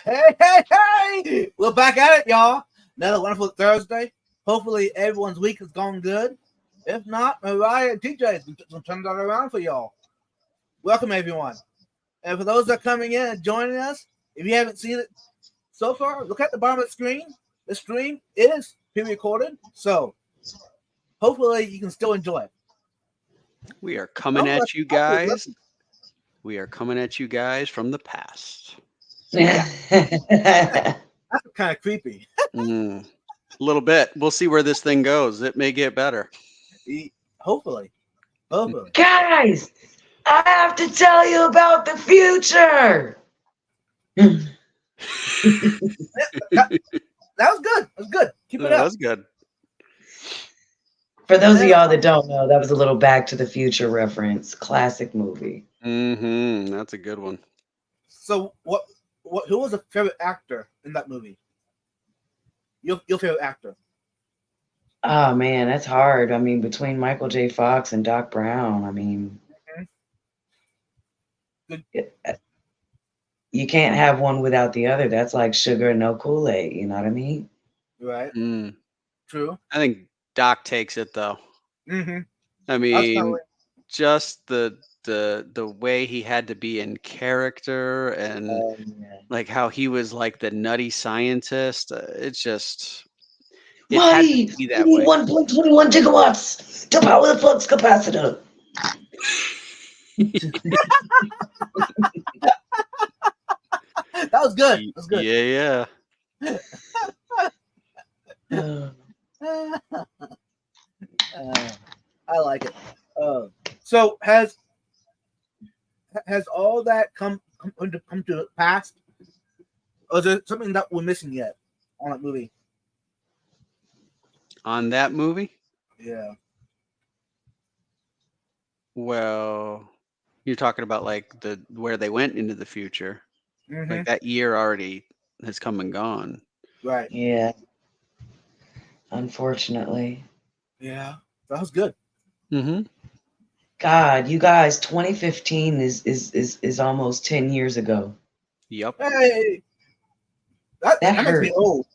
Hey! We're back at it, y'all. Another wonderful Thursday. Hopefully, everyone's week has gone good. If not, Mariah and TJ will turn that around for y'all. Welcome, everyone. And for those that are coming in and joining us, if you haven't seen it so far, look at the bottom of the screen. The stream is pre-recorded, so hopefully you can still enjoy it. We are coming at you guys. We are coming at you guys from the past. That's kind of creepy. A little bit. We'll see where this thing goes. It may get better. Hopefully. Guys, I have to tell you about the future. That was good. That was good. Keep it up. That was good. For those of y'all that don't know, that was a little Back to the Future reference. Classic movie. That's a good one. So, who was a favorite actor in that movie? Your favorite actor? Oh man, that's hard. I mean, between Michael J. Fox and Doc Brown, I mean, you can't have one without the other. That's like sugar and no Kool-Aid. You know what I mean? Right. True. I think Doc takes it though. Mm-hmm. I mean, just the way he had to be in character and like how he was like the nutty scientist. It's just. Why? We need 1.21 gigawatts to power the flux capacitor. That was good. That was good. Yeah. I like it. So has all that come to pass? Or is there something that we're missing yet on that movie? On that movie? Yeah. Well, you're talking about like where they went into the future. Mm-hmm. Like that year already has come and gone. Right. Yeah. Unfortunately. Yeah. That was good. Mm-hmm. God, you guys, 2015 is almost 10 years ago. Yep. Hey. That makes me old.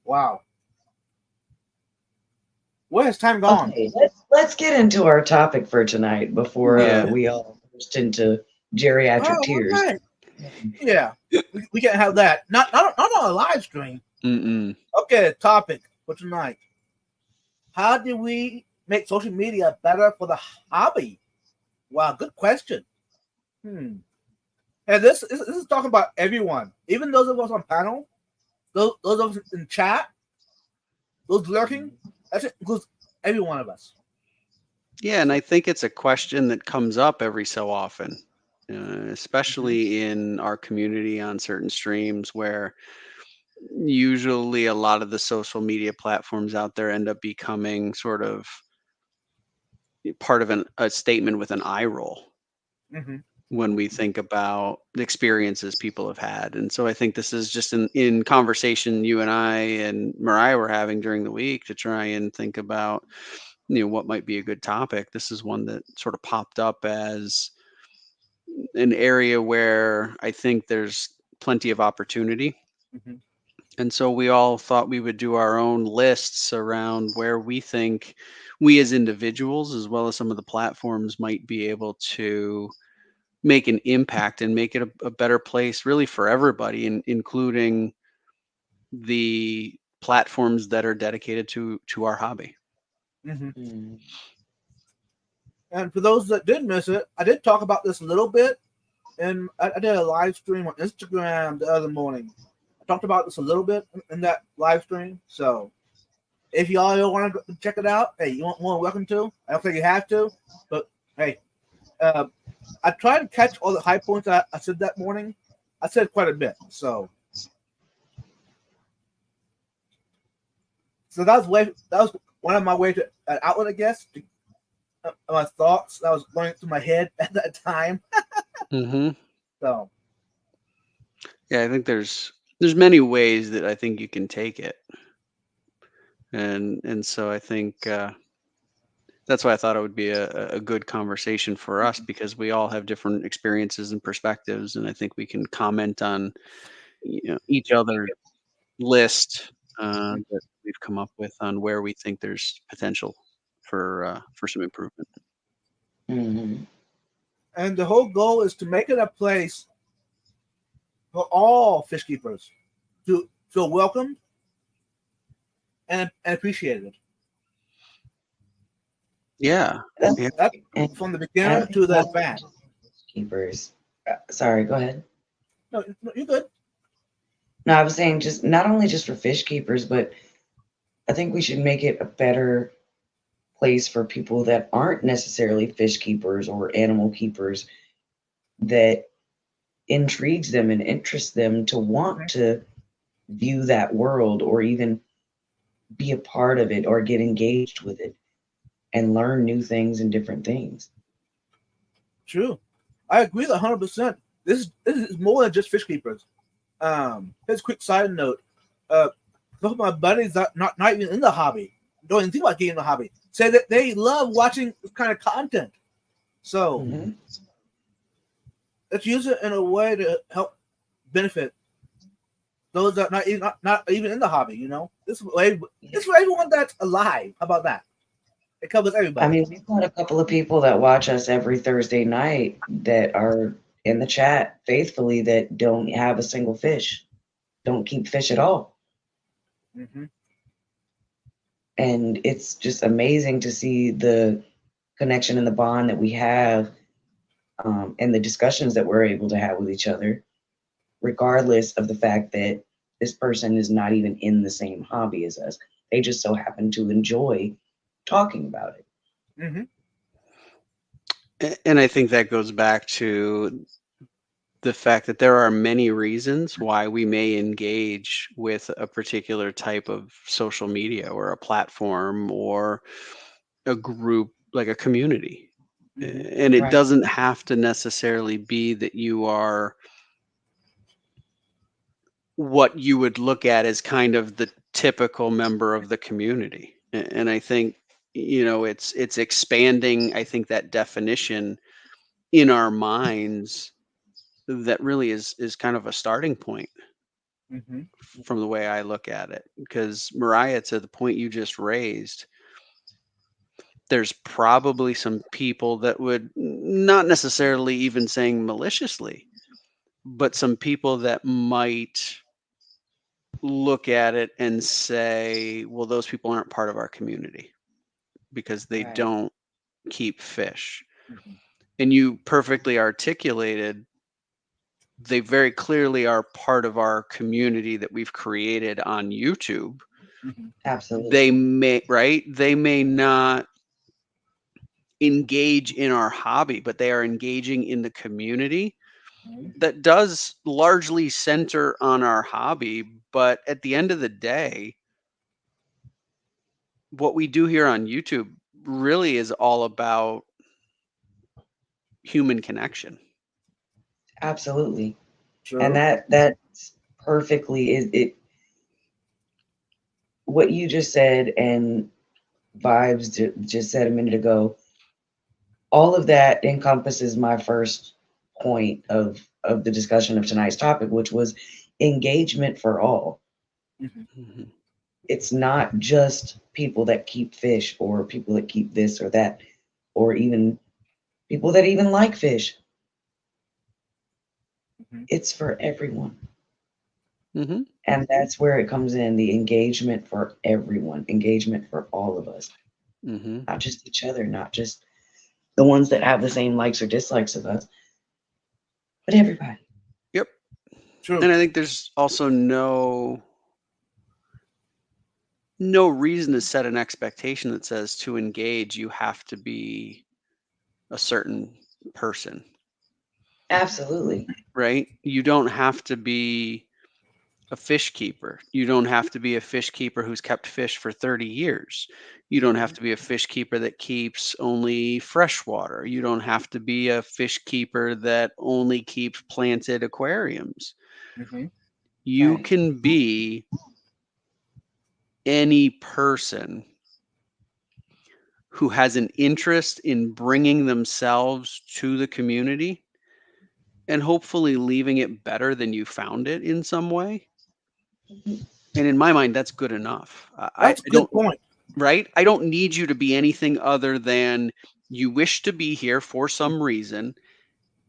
Wow. Where has time gone? Okay, let's get into our topic for tonight before we all burst into geriatric tears. Okay. Yeah, we can't have that. Not on a live stream. Okay, topic for tonight. How do we make social media better for the hobby? Wow, good question. And this is talking about everyone, even those of us on panel, those of us in chat, those lurking. That includes every one of us. Yeah, and I think it's a question that comes up every so often, especially in our community on certain streams where usually a lot of the social media platforms out there end up becoming sort of part of a statement with an eye roll when we think about the experiences people have had. And so I think this is just in conversation you and I and Mariah were having during the week to try and think about, what might be a good topic. This is one that sort of popped up as an area where I think there's plenty of opportunity. And so we all thought we would do our own lists around where we think we as individuals, as well as some of the platforms, might be able to make an impact and make it a better place really for everybody, including the platforms that are dedicated to our hobby. And for those that did miss it, I did talk about this a little bit, and I did a live stream on Instagram the other morning. I talked about this a little bit in that live stream. So if y'all want to check it out, hey, you want more welcome to. I don't think you have to, but hey, I tried to catch all the high points I said that morning. I said quite a bit, so that was one of my ways to outlet, I guess, to, my thoughts that was going through my head at that time. So yeah, I think there's many ways that I think you can take it, and so I think that's why I thought it would be a good conversation for us, because we all have different experiences and perspectives, and I think we can comment on each other list that we've come up with on where we think there's potential for some improvement. Mhm. And the whole goal is to make it a place for all fish keepers to feel welcomed and appreciated. Yeah. That's Yeah. That's and from the I beginner don't think to the that's advanced. keepers. Sorry, go ahead. No, you're good. No, I was saying just not only just for fish keepers, but I think we should make it a better place for people that aren't necessarily fish keepers or animal keepers, that intrigues them and interests them to want to view that world or even be a part of it or get engaged with it and learn new things and different things. True. I agree 100%. This is more than just fish keepers. Here's a quick side note. Some of my buddies that not even in the hobby, don't even think about getting in the hobby, say that they love watching this kind of content. So Mhm. let's use it in a way to help benefit those that not even in the hobby. This way, it's for everyone that's alive. How about that? It covers everybody. I mean, we've got a couple of people that watch us every Thursday night that are in the chat faithfully that don't have a single fish, don't keep fish at all. Mm-hmm. And it's just amazing to see the connection and the bond that we have, and the discussions that we're able to have with each other, regardless of the fact that this person is not even in the same hobby as us. They just so happen to enjoy talking about it. Mm-hmm. And I think that goes back to the fact that there are many reasons why we may engage with a particular type of social media or a platform or a group, like a community. Mm-hmm. And it Right. doesn't have to necessarily be that you are what you would look at as kind of the typical member of the community. And I think, it's expanding, I think, that definition in our minds that really is kind of a starting point Mm-hmm. from the way I look at it. Because Mariah, to the point you just raised, there's probably some people that would not necessarily even saying maliciously, but some people that might look at it and say, well, those people aren't part of our community because they Right. don't keep fish. Mm-hmm. And you perfectly articulated, they very clearly are part of our community that we've created on YouTube. Mm-hmm. Absolutely. They may not engage in our hobby, but they are engaging in the community that does largely center on our hobby. But at the end of the day, what we do here on YouTube really is all about human connection. Absolutely. True. And that's perfectly is it what you just said, and Vibes just said a minute ago. All of that encompasses my first point of the discussion of tonight's topic, which was engagement for all. Mhm. It's not just people that keep fish or people that keep this or that, or even people that even like fish. Mhm. It's for everyone. Mhm. And that's where it comes in, the engagement for everyone, engagement for all of us, Mhm. not just each other, not just the ones that have the same likes or dislikes of us, but everybody. Yep. True. And I think there's also no reason to set an expectation that says to engage you have to be a certain person, Absolutely. right? You don't have to be a fish keeper. You don't have to be a fish keeper who's kept fish for 30 years. You don't have to be a fish keeper that keeps only freshwater. You don't have to be a fish keeper that only keeps planted aquariums. Mm-hmm. You Right. can be any person who has an interest in bringing themselves to the community and hopefully leaving it better than you found it in some way. Mhm. And in my mind, that's good enough. That's I a don't, good point. right? I don't need you to be anything other than you wish to be here for some reason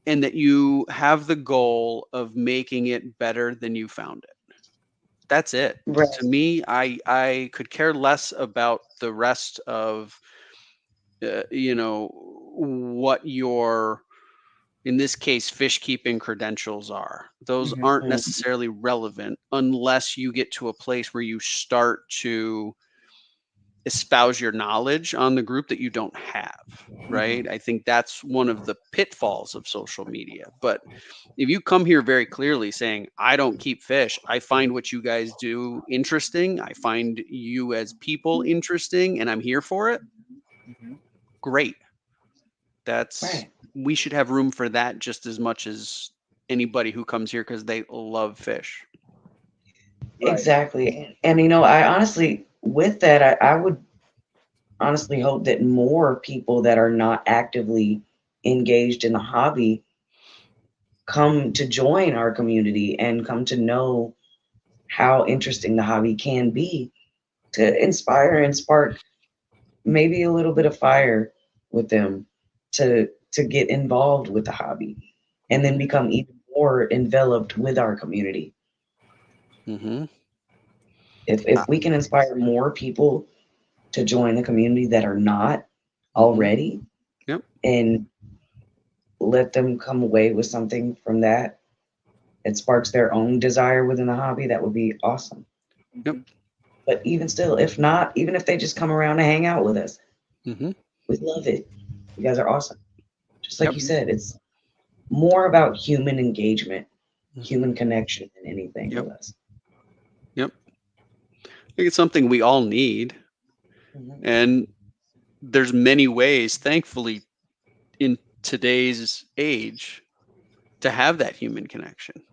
and that you have the goal of making it better than you found it. That's it. Right. To me, I could care less about the rest of what your, in this case, fish keeping credentials are. Those Mhm. aren't Mm. necessarily relevant unless you get to a place where you start to espouse your knowledge on the group that you don't have, right? I think that's one of the pitfalls of social media. But if you come here very clearly saying, I don't keep fish, I find what you guys do interesting, I find you as people interesting, and I'm here for it, Mhm. great. That's, Right. we should have room for that just as much as anybody who comes here because they love fish. Right. Exactly. And I honestly, with that, I would honestly hope that more people that are not actively engaged in the hobby come to join our community and come to know how interesting the hobby can be, to inspire and spark maybe a little bit of fire with them to get involved with the hobby and then Hmm. become even more enveloped with our community. Hmm. If we can inspire more people to join the community that are not Hmm. already Yep. and let them come away with something from that sparks their own desire within the hobby, that would be awesome. Yep. Mhm. But even still, if not, even if they just come around and hang out with us, Hmm. we love it. You guys are awesome. Just like Yep. you Mhm. said, it's more about human engagement, Hmm. human connection than anything Yep. with us. Yep. I think it's something we all need. Mhm. And there's many ways, thankfully, in today's age to have that human connection,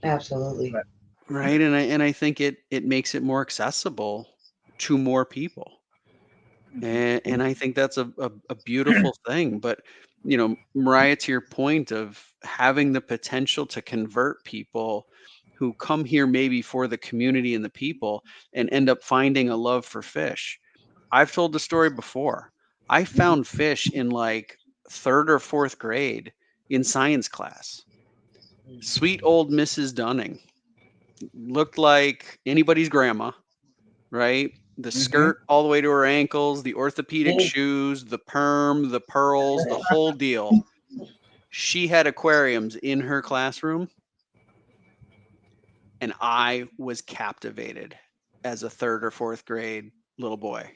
Absolutely. Right. right? And I think it makes it more accessible to more people. Mhm. And I think that's a beautiful thing. But Mariah, to your point of having the potential to convert people who come here maybe for the community and the people and end up finding a love for fish. I've told the story before. I Mhm. found fish in like third or fourth grade in science class. Sweet old Mrs. Dunning looked like anybody's grandma, right? The Mhm. skirt all the way to her ankles, the orthopedic Mm. shoes, the perm, the pearls, the whole deal. She had aquariums in her classroom, and I was captivated as a third or fourth grade little boy.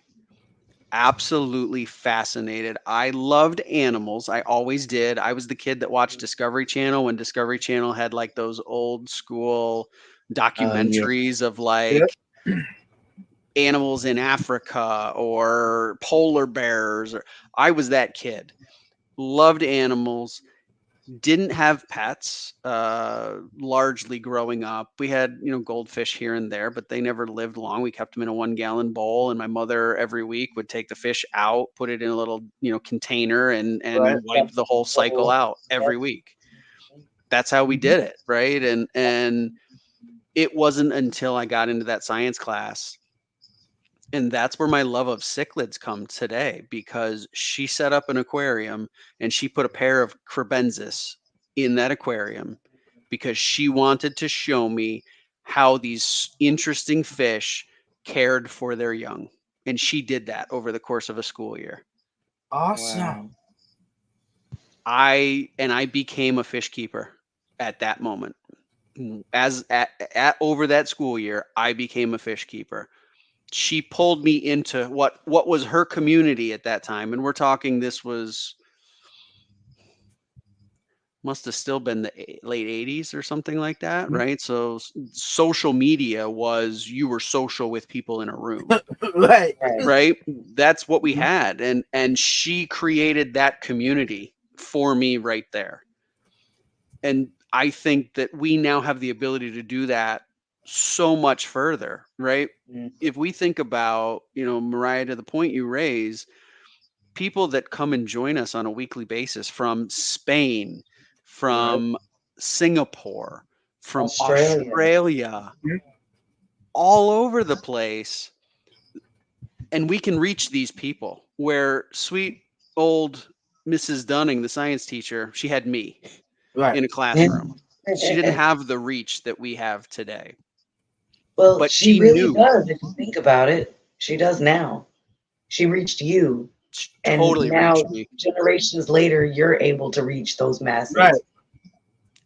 Absolutely fascinated. I loved animals. I always did. I was the kid that watched Discovery Channel when Discovery Channel had like those old school Oh yeah. documentaries of Yep. like animals in Africa or polar bears. Or I was that kid. Loved animals. Didn't have pets largely growing up. We had, goldfish here and there, but they never lived long. We kept them in a 1 gallon bowl, and my mother every week would take the fish out, put it in a little, container, and Right. wipe the whole cycle out every week. That's how we Mhm. did it, right? And it wasn't until I got into that science class, and that's where my love of cichlids come today, because she set up an aquarium and she put a pair of crebensis in that aquarium because she wanted to show me how these interesting fish cared for their young. And she did that over the course of a school year. Awesome. Wow. I became a fish keeper at that moment. As at over that school year, I became a fish keeper. She pulled me into what was her community at that time, and we're talking, this was, must have still been the late 80s or something like that, Mhm. right? So social media was, you were social with people in a room, Right. Right. right? That's what we Mhm. had, and she created that community for me right there. And I think that we now have the ability to do that so much further, right? Mm. If we think about, Mariah, to the point you raise, people that come and join us on a weekly basis from Spain, from Singapore, from Australia. Australia, Mhm. all over the place. And we can reach these people where sweet old Mrs. Dunning, the science teacher, she had me Right. in a classroom. She didn't have the reach that we have today. Well, But she she really knew. does. If you think about it, she does now. She reached you, She and totally now reached me. generations later, you're able to reach those masses. Right.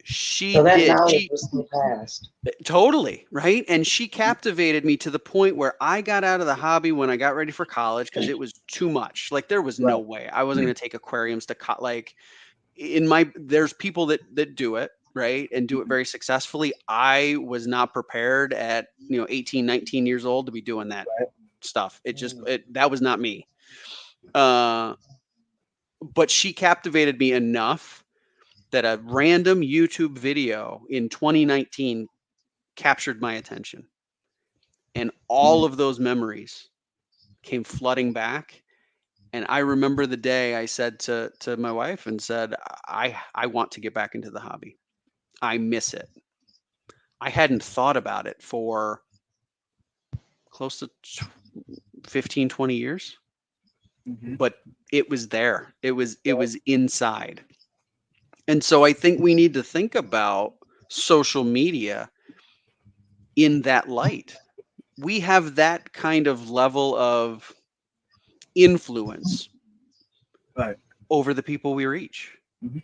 She So that did. knowledge She was still passed. totally, right? And she captivated me to the point where I got out of the hobby when I got ready for college because it was too much. Like there was no Right. way I wasn't going to take aquariums to cut. Like there's people that do it, right, and do it very successfully. I was not prepared at 18, 19 years old to be doing that stuff. That was not me. But she captivated me enough that a random YouTube video in 2019 captured my attention. And all of those memories came flooding back. And I remember the day I said to my wife and said, I want to get back into the hobby. I miss it. I hadn't thought about it for close to 15, 20 years, Mhm. but it was there. It was inside. And so I think we need to think about social media in that light. We have that kind of level of influence Right. over the people we reach. And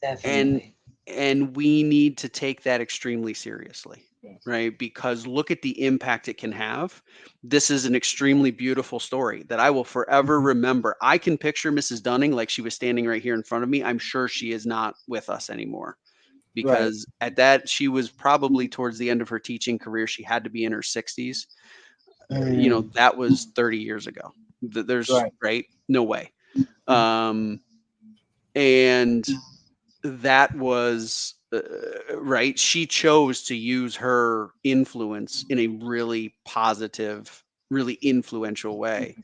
Definitely. and we need to take that extremely seriously, Yeah. right? Because look at the impact it can have. This is an extremely beautiful story that I will forever remember. I can picture Mrs. Dunning like she was standing right here in front of me. I'm sure she is not with us anymore because at that she was probably towards the end of her teaching career. She had to be in her 60s. That was 30 years ago. There's Right. no way. And that was right. She chose to use her influence in a really positive, really influential way.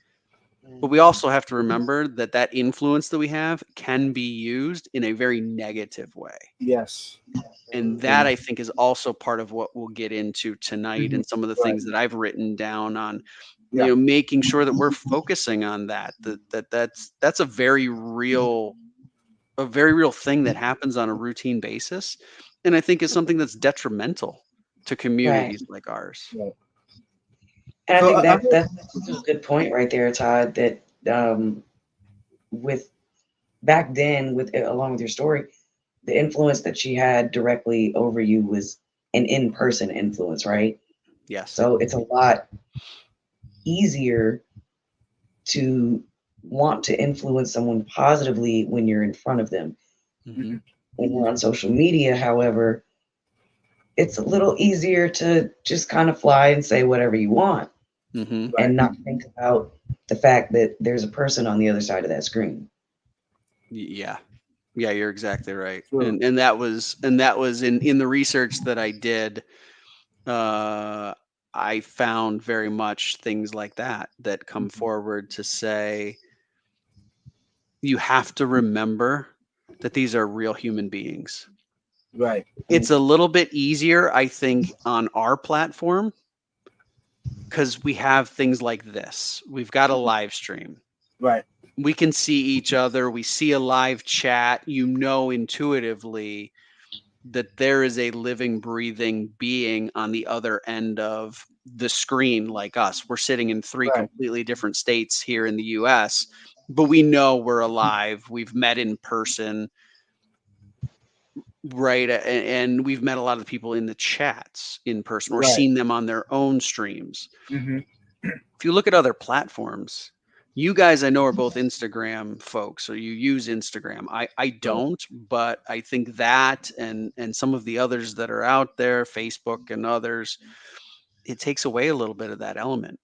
But we also have to remember that influence that we have can be used in a very negative way. Yes. And that I think is also part of what we'll get into tonight and some of the Right. things that I've written down on, Yeah. making sure that we're focusing on that's a very real thing that happens on a routine basis. And I think is something that's detrimental to communities like ours. Right. And I So think I that's a good point right there, Todd, that with back then, along with your story, the influence that she had directly over you was an in-person influence, right? Yes. So it's a lot easier to want to influence someone positively when you're in front of them. Mhm. When you're on social media, however, it's a little easier to just kind of fly and say whatever you want Mhm. and not think about the fact that there's a person on the other side of that screen. Yeah. Yeah, you're exactly right. Sure. And that was in the research that I did. I found very much things like that come forward to say you have to remember that these are real human beings. Right. It's a little bit easier, I think, on our platform because we have things like this. We've got a live stream. Right. We can see each other. We see a live chat. Intuitively that there is a living, breathing being on the other end of the screen like us. We're sitting in three Right. completely different states here in the US, but we know we're alive. We've met in person, right? And we've met a lot of the people in the chats in person or Right. seen them on their own streams. Mm-hmm. If you look at other platforms, you guys I know are both Instagram folks, or you use Instagram. I don't, but I think that and some of the others that are out there, Facebook and others, it takes away a little bit of that element,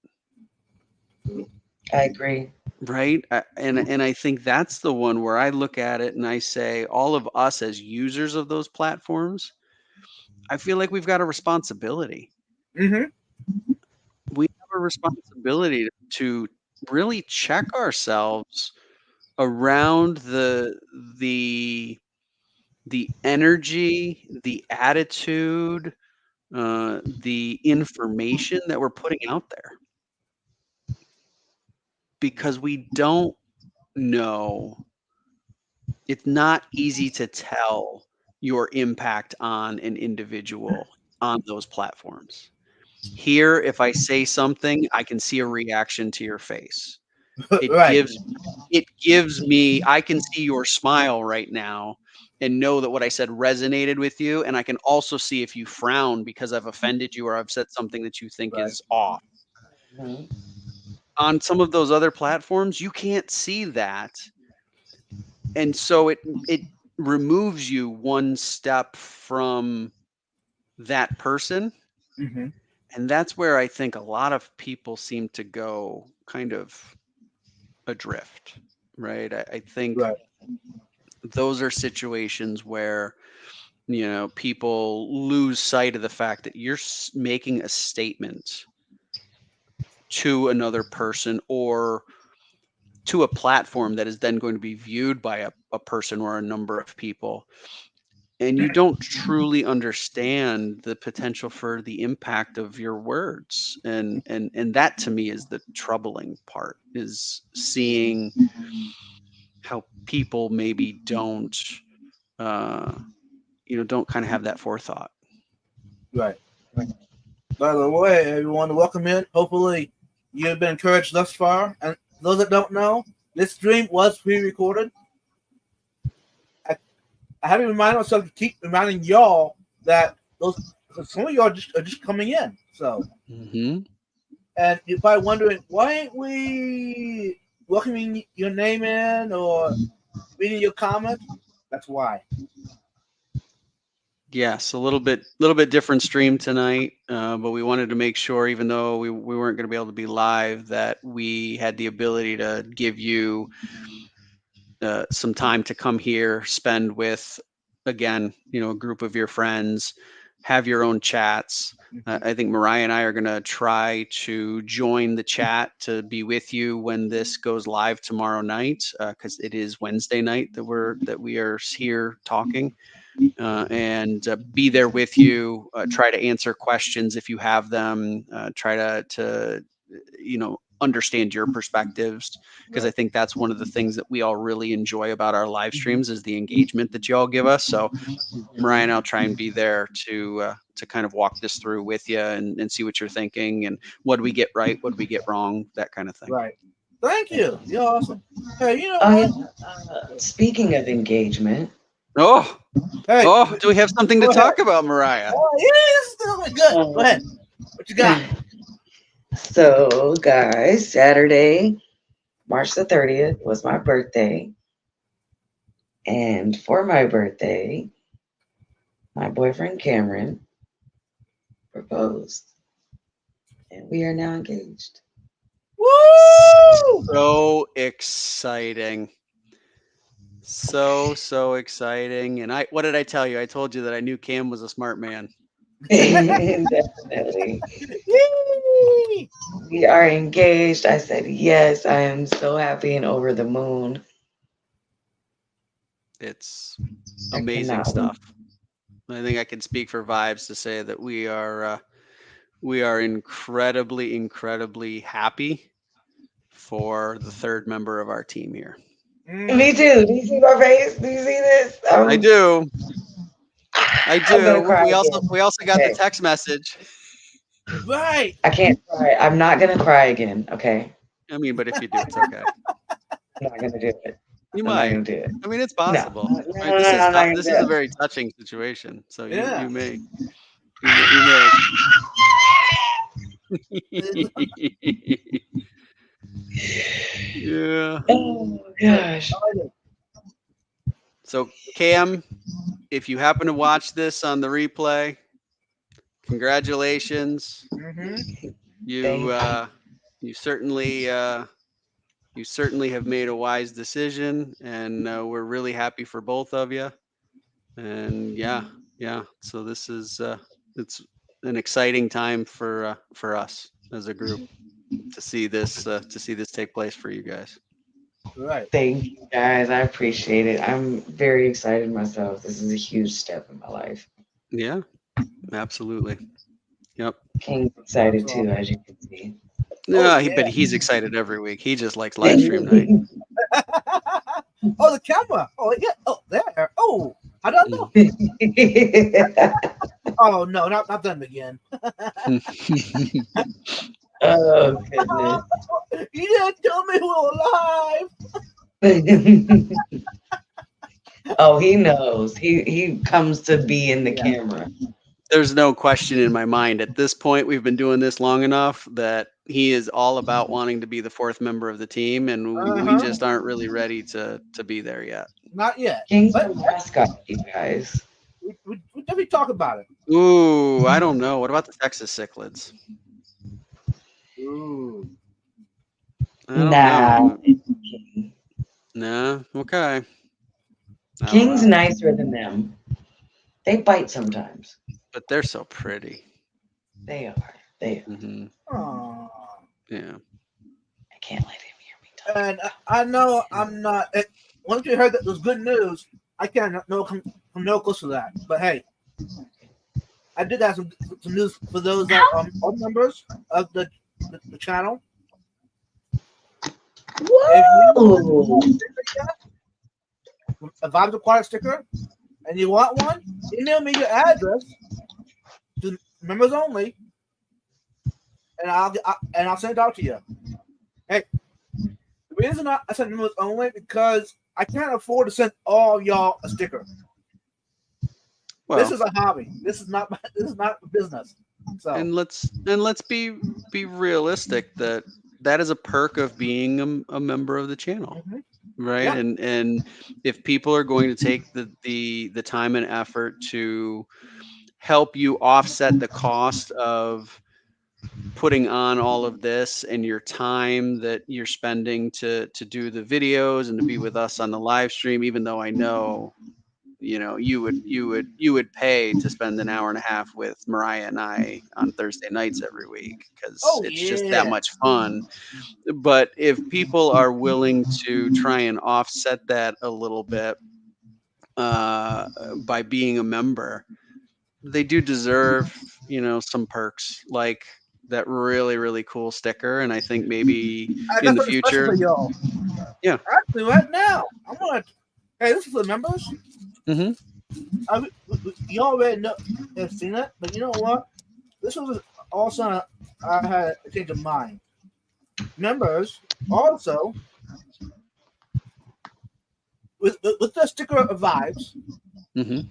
I agree. right? And I think that's the one where I look at it and I say, all of us as users of those platforms, I feel like we've got a responsibility. Mm-hmm. We have a responsibility to really check ourselves around the the energy, the attitude, the information that we're putting out there, because we don't know. It's not easy to tell your impact on an individual on those platforms. Here, if I say something, I can see a reaction to your face. It Right. gives me, I can see your smile right now and know that what I said resonated with you. And I can also see if you frown because I've offended you or I've said something that you think Right. is off. Mhm. On some of those other platforms, you can't see that. And so it removes you one step from that person. Hmm. And that's where I think a lot of people seem to go kind of adrift, right? I think Right. those are situations where, people lose sight of the fact that you're making a statement to another person or to a platform that is then going to be viewed by a person or a number of people. And you don't truly understand the potential for the impact of your words. And that to me is the troubling part, is seeing how people maybe uh, don't kind of have that forethought. Right. By the way, everyone, welcome in. Hopefully, you've been encouraged thus far. And those that don't know, this stream was pre-recorded. I have to remind myself to keep reminding y'all that those, cause some of y'all are just coming in. So, Hmm. and you're probably wondering why ain't we welcoming your name in or reading your comment? That's why. Yes, a little bit different stream tonight, but we wanted to make sure, even though we weren't going to be able to be live, that we had the ability to give you some time to come here, spend with, again, a group of your friends, have your own chats. I think Mariah and I are going to try to join the chat to be with you when this goes live tomorrow night, because it is Wednesday night that we are here talking. And be there with you, try to answer questions if you have them, try to understand your perspectives, because I Right. think that's one of the things that we all really enjoy about our live streams is the engagement that you all give us. So Mariah and I'll try and be there to kind of walk this through with you and see what you're thinking and what do we get right, what do we get wrong, that kind of thing. Right. Thank you. You're awesome. Hey, you know Oh what? yeah. Speaking of engagement, Oh, Hey, do we have something to go ahead. talk about, Mariah? Oh, yeah, this is doing good. Go ahead. What you got? so guys, Saturday, March the 30th was my birthday. And for my birthday, my boyfriend Cameron proposed. And we are now engaged. Woo! So exciting. So exciting. And what did I tell you? I told you that I knew Cam was a smart man. Definitely. Yay! We are engaged. I said yes. I am so happy and over the moon. It's I amazing cannot stuff. I think I can speak for Vibes to say that we are incredibly happy for the third member of our team here. Mhm. Me too. Do you see my face? Do you see this? I do. I'm gonna cry We again. also got the Okay. text message. Right. I can't cry. I'm not gonna cry again. Okay. I mean, but if you do, it's okay. I'm not gonna do it. You I'm not might. gonna do it. I mean, it's No. possible. No, Right? no, I'm not gonna This do is a it. very touching situation. So Yeah. you may. You may. Yeah. Oh gosh. So Cam, if you happen to watch this on the replay, congratulations. Mm-hmm. You you certainly have made a wise decision, and we're really happy for both of you. And yeah. So this is it's an exciting time for us as a group to see this take place for you guys. Right. Thank you guys. I appreciate it. I'm very excited myself. This is a huge step in my life. Yeah, absolutely. Yep. King's excited That's too, awesome. as you can see. No, yeah. but he's excited every week. He just likes live stream night. Oh, the camera. Oh, yeah. Oh, there. Oh, I don't know. Oh, no, not them again. Oh goodness. You didn't tell me we were live. Oh, he knows. He comes to be in the Yeah. camera. There's no question in my mind. At this point, we've been doing this long enough that he is all about wanting to be the fourth member of the team, and we just aren't really ready to be there yet. Not yet. King's But the mascot, you guys. we definitely talk about it. Ooh, I don't know. What about the Texas Cichlids? Ooh. I don't Nah. know. Nah. Okay. I don't King's know. nicer than them. They bite sometimes. But they're so pretty. They are. They are. Hmm. Aw. Yeah. I can't let him hear me talk. And I know I'm not. Once you heard that was good news, I can't come no close to that. But hey, I did have some news for those that are members of the channel. Whoa! A Vibes Acquired sticker, and you want one, email me your address to members only, and I'll send it out to you. Hey, the reason I send members only because I can't afford to send all y'all a sticker. Well, This is a hobby. This is not a business. So and let's be realistic that is a perk of being a member of the channel. Mhm. Right. Yeah. And if people are going to take the time and effort to help you offset the cost of putting on all of this and your time that you're spending to do the videos and to be with us on the live stream, even though I know, you would pay to spend an hour and a half with Mariah and I on Thursday nights every week because it's just that much fun. But if people are willing to try and offset that a little bit by being a member, they do deserve, some perks like that really, really cool sticker. And I think maybe in the future, for y'all. Yeah. Actually, right now, I'm gonna. Hey, this is for members. Mhm. You already have seen it, but you know what? This was also I had a change of mind. Members also with the sticker of Vibes, Mhm.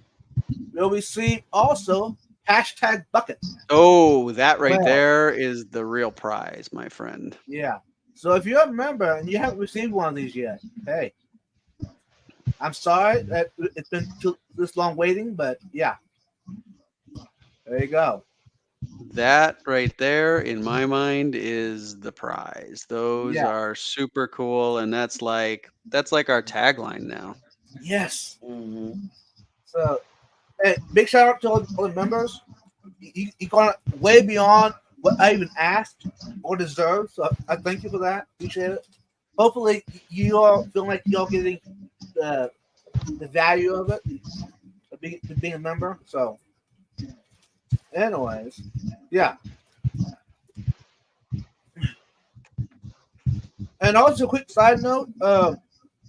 will receive also hashtag buckets. Oh, that right Well. there is the real prize, my friend. Yeah. So if you're a member and you haven't received one of these yet, hey, I'm sorry that it's been this long waiting, but yeah, there you go. That right there, in my mind, is the prize. Those Yeah. are super cool, and that's like our tagline now. Yes. Mhm. So, hey, big shout out to all the members. You gone way beyond what I even asked or deserved. So I thank you for that. Appreciate it. Hopefully, you all feel like y'all getting the value of it, of being a member. So, anyways, yeah. And also, quick side note: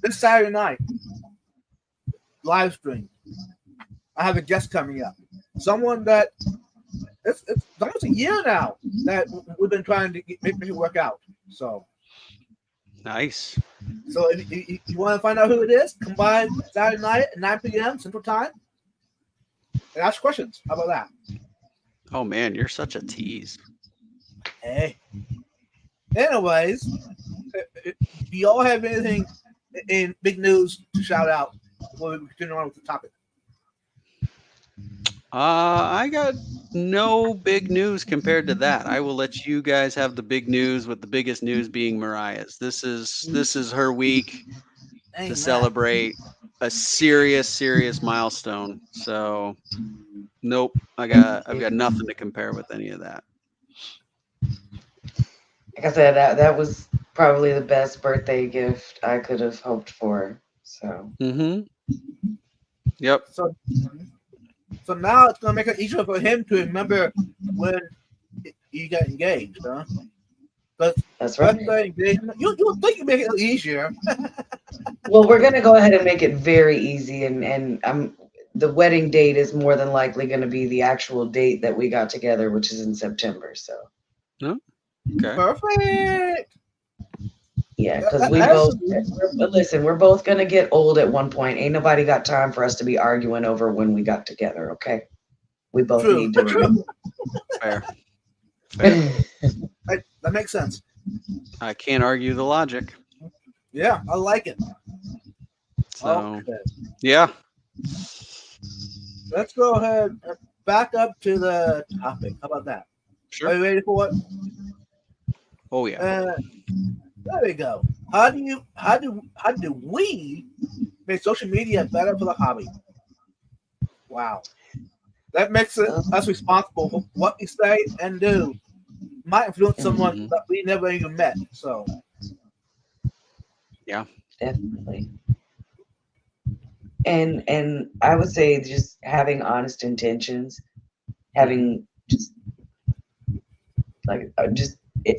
this Saturday night live stream, I have a guest coming up. Someone that it's almost a year now that we've been trying to make it work out. So Nice. if you want to find out who it is, come by Saturday night at 9 p.m. Central Time and ask questions. How about that? Oh man, you're such a tease. Hey. Anyways, do y'all have anything in big news to shout out before we continue on with the topic? I got no big news compared to that. I will let you guys have the big news, with the biggest news being Mariah's. This is her week Amen. to celebrate a serious milestone. So nope, I've got nothing to compare with any of that. Like I said, that was probably the best birthday gift I could have hoped for. So Mm-hmm. Yep. So, so now it's gonna make it easier for him to remember when you got engaged, huh? Because that's right. birthday engagement, you think you make it easier. Well, we're gonna go ahead and make it very easy, and the wedding date is more than likely going to be the actual date that we got together, which is in September. So No. Okay. Perfect. yeah, because we That's both listen. We're both gonna get old at one point. Ain't nobody got time for us to be arguing over when we got together. Okay, we both true. need to remember. Fair. Fair. That makes sense. I can't argue the logic. Yeah, I like it. So Okay. yeah. Let's go ahead and back up to the topic. How about that? Sure. Are you ready for it? Oh yeah. There we go. How do we make social media better for the hobby? Wow. That makes us responsible for what we say and do. Might influence someone that we never even met. So yeah. Definitely. And I would say just having honest intentions, having just like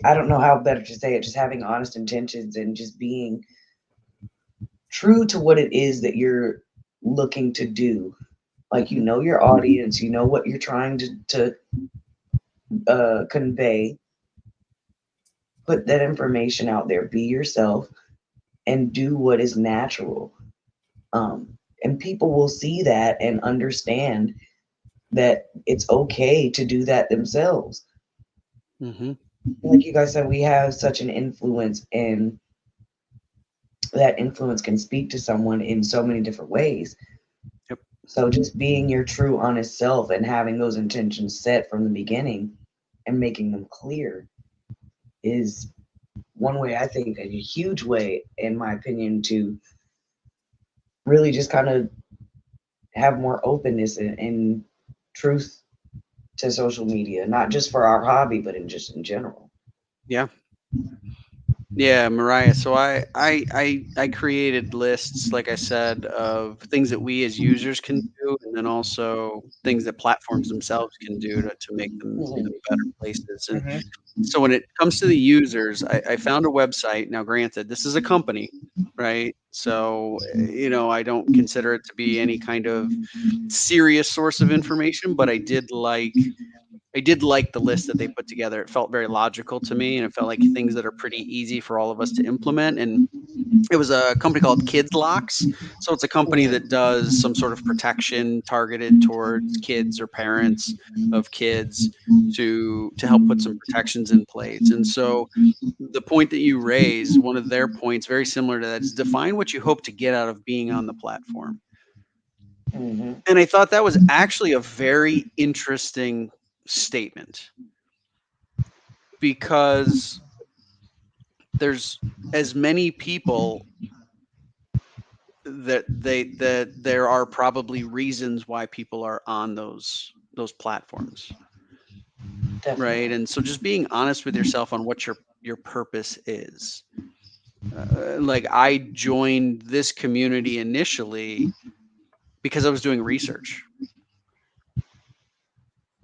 I don't know how better to say it, just having honest intentions and just being true to what it is that you're looking to do. Like, you know, your audience, you know what you're trying to convey. Put that information out there, be yourself, and do what is natural. And people will see that and understand that it's okay to do that themselves. Mm-hmm. Like you guys said, we have such an influence, and that influence can speak to someone in so many different ways. Yep. So just being your true, honest self and having those intentions set from the beginning and making them clear is one way, I think, a huge way, in my opinion, to really just kind of have more openness and truth to social media, not just for our hobby, but in general. Yeah. Yeah, Mariah. So I created lists, like I said, of things that we as users can do, and then also things that platforms themselves can do to make them better places. And so when it comes to the users, I found a website. Now, granted, this is a company, right? So I don't consider it to be any kind of serious source of information, but I did like the list that they put together. It felt very logical to me, and it felt like things that are pretty easy for all of us to implement. And it was a company called Kids Locks. So it's a company that does some sort of protection targeted towards kids or parents of kids to help put some protections in place. And so the point that you raise, one of their points, very similar to that, is define what you hope to get out of being on the platform. Mm-hmm. And I thought that was actually a very interesting statement, because there's as many people that there are probably reasons why people are on those platforms. Definitely. Right. And so just being honest with yourself on what your purpose is. Like, I joined this community initially because I was doing research.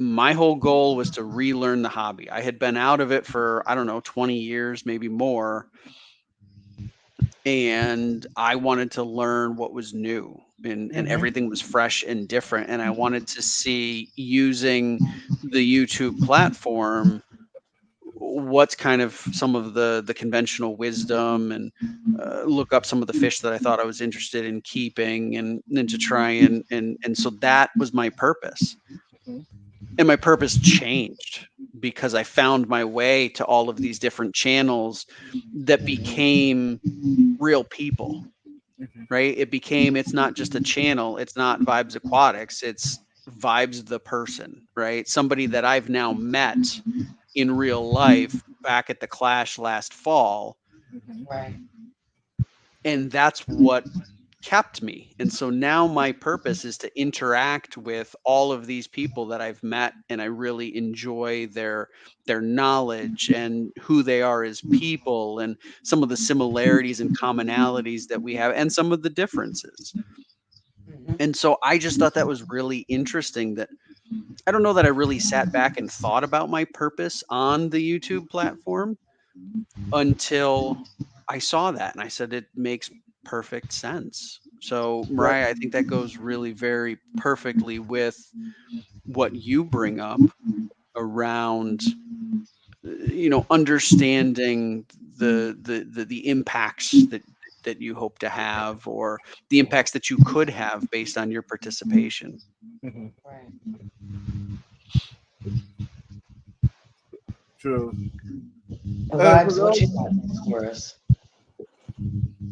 My whole goal was to relearn the hobby. I had been out of it for, 20 years, maybe more. And I wanted to learn what was new, and everything was fresh and different. And I wanted to see, using the YouTube platform, what's kind of some of the conventional wisdom, and look up some of the fish that I thought I was interested in keeping, and then to try and so that was my purpose. And my purpose changed because I found my way to all of these different channels that became real people, right? It's not just a channel. It's not Vibes Aquatics. It's Vibes the person, right? Somebody that I've now met in real life back at the Clash last fall. Right. And that's what kept me. And so now my purpose is to interact with all of these people that I've met, and I really enjoy their knowledge and who they are as people, and some of the similarities and commonalities that we have, and some of the differences. Mhm. And so I just thought that was really interesting. That I don't know that I really sat back and thought about my purpose on the YouTube platform until I saw that, and I said it makes perfect sense. So, Right. Mariah, I think that goes really very perfectly with what you bring up around, understanding the impacts that you hope to have, or the impacts that you could have based on your participation. Mhm. Right. True. Vibes, For what those, you got next for us?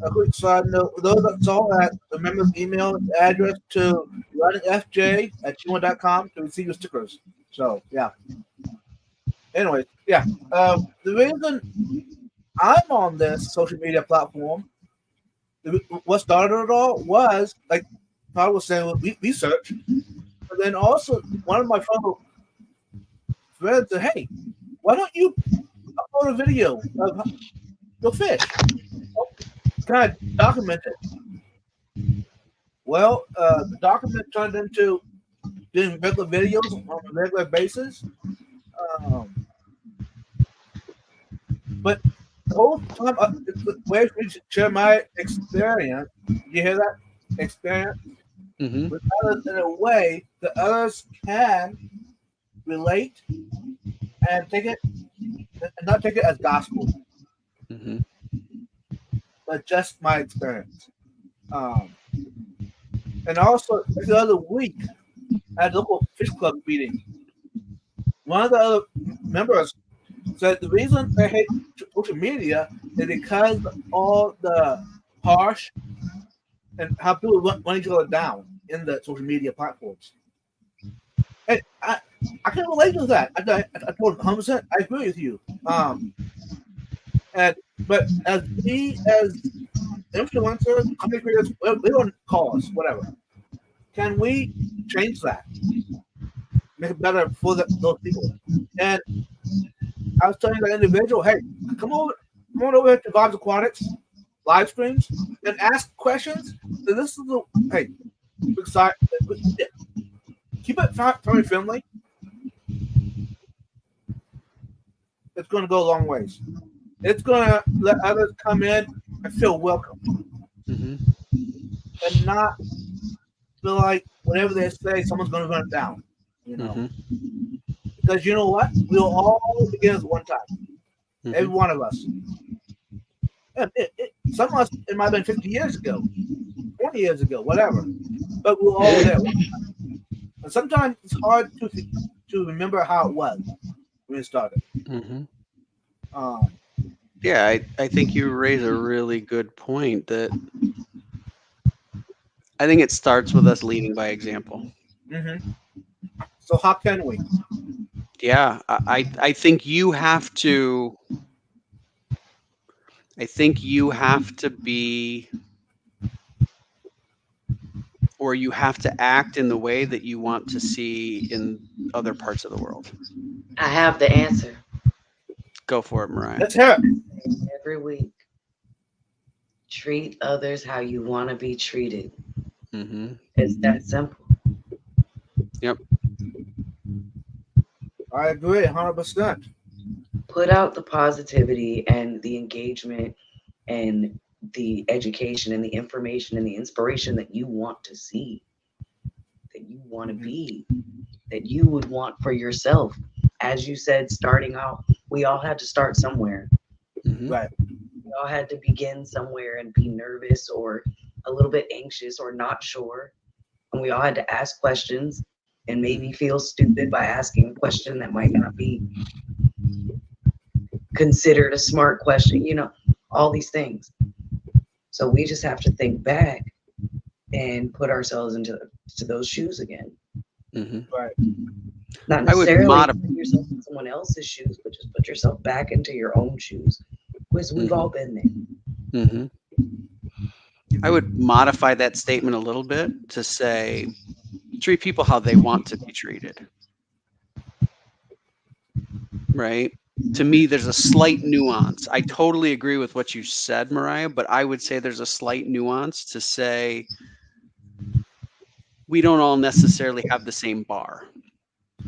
a quick side note, for those that saw that, remember the email address to runningfj@gmail.com to receive your stickers. So, yeah. Anyway, yeah. The reason I'm on this social media platform, what started it all was, like Todd was saying, research. But then also, one of my fellow friends said, hey, why don't you upload a video of your fish? Kind of document it. Well, the document turned into doing regular videos on a regular basis. Um, but the whole time, the way we share my experience, you hear that experience? Mm-hmm. With others in a way that others can relate and take it, and not take it as gospel, Mm-hmm. but just my experience. Um, and also, the other week at a local fish club meeting, one of the other members said the reason they hate social media is because of all the harsh and how people run each other down in the social media platforms. And I can relate to that. I told him 100%. I agree with you. But as we as influencers, content creators, we don't call us whatever. Can we change that? Make it better for those people. And I was telling that individual, hey, come on over to Vibes Aquatics live streams and ask questions. So this is the hey, excited. Keep it family friendly. It's going to go a long ways. It's going to let others come in and feel welcome Mm-hmm. and not feel like whenever they say someone's going to run it down. Mm-hmm. Because you know what? We'll all begin as one time. Every Mm-hmm. one of us. And some of us, it might have been 50 years ago, 20 years ago, whatever. But we're all there. And sometimes it's hard to remember how it was when it started. Mm-hmm. Um, Yeah, I think you raise a really good point, that I think it starts with us leading by example. mm-hmm. So how can we? Yeah, I think you have to. I think you have to be, or you have to act in the way that you want to see in other parts of the world. I have the answer. Go for it, Mariah. Let's hear it. Every week, treat others how you want to be treated. Mm-hmm. It's that simple. Yep. I agree 100%. Put out the positivity and the engagement and the education and the information and the inspiration that you want to see, that you want to be, that you would want for yourself. As you said, starting out, we all had to start somewhere. Mm-hmm. Right. We all had to begin somewhere and be nervous or a little bit anxious or not sure. And we all had to ask questions and maybe feel stupid by asking a question that might not be considered a smart question, all these things. So we just have to think back and put ourselves into those shoes again. Mm-hmm. Right. Not I would necessarily put yourself in someone else's shoes, but just put yourself back into your own shoes. Because we've all been there. Mm-hmm. I would modify that statement a little bit to say, treat people how they want to be treated. Right? To me, there's a slight nuance. I totally agree with what you said, Mariah, but I would say there's a slight nuance to say we don't all necessarily have the same bar.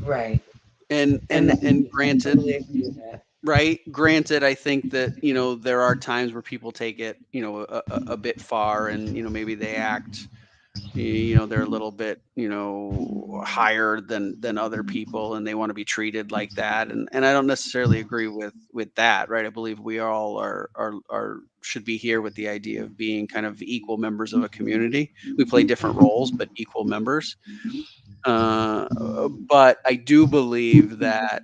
Right. And I granted, totally agree with that. right? Granted, I think that, there are times where people take it, a bit far, and, maybe they act, they're a little bit, higher than other people, and they want to be treated like that. And I don't necessarily agree with that, right? I believe we all are should be here with the idea of being kind of equal members of a community. We play different roles, but equal members. But I do believe that